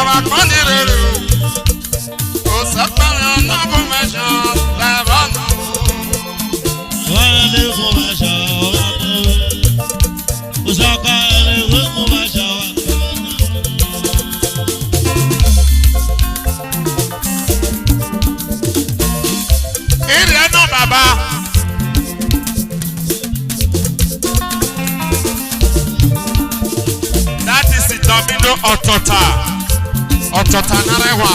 wa kọ́ndìrẹ́rù kò sẹ́pẹ̀rẹ̀ ọ̀nà bó mẹ́sàn lẹ́rọ̀ nù. wọ́n lè kó mẹ́sàn ọ̀rọ̀ kó sọ́kà lè kó mẹ́sàn wá. ìrì ẹnu bàbá. that is ìdọ̀mínú ọ̀tọ̀tà ọ̀tọ̀tà náírà wà.